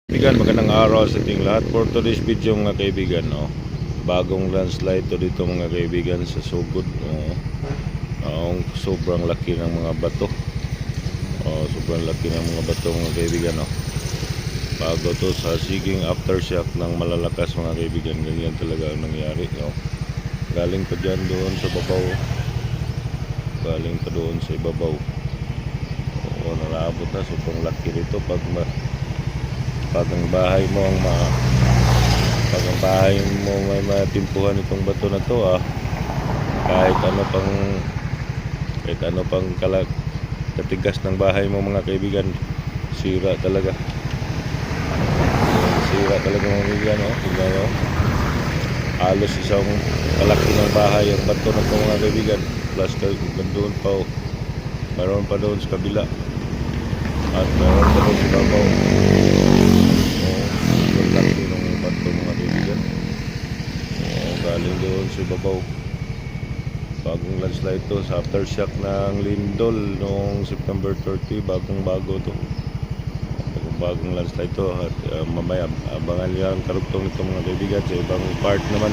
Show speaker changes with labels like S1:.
S1: Kaibigan, magandang araw sa ating lahat. For today's video mga kaibigan, no, bagong landslide to dito mga kaibigan sa Sugod. Sobrang laki ng mga bato. Sobrang laki ng mga bato mga kaibigan, no. Bago to sa siging aftershock ng malalakas mga kaibigan. Ganyan talaga ang nangyari, no. Galing pa dyan doon sa babaw. Galing pa doon sa ibabaw. Nalaabot na. Sobrang laki rito pag ang bahay mo may matimpuhan itong bato na to, kahit ano pang katigas ng bahay mo mga kaibigan, sira talaga mga kaibigan, tingnan mo, halos isang kalaki ng bahay ang bato na to mga kaibigan, plus doon pa, meron pa doon sa kabila at meron pa doon sa babaw. Laki ng bato mga kaibigan. Galing doon sa babaw. Bagong landslide to sa aftershock ng lindol noong September 30. Bagong bagong landslide to. At mamaya abangan nyo ang karugtong nito mga kaibigan. Sa ibang part naman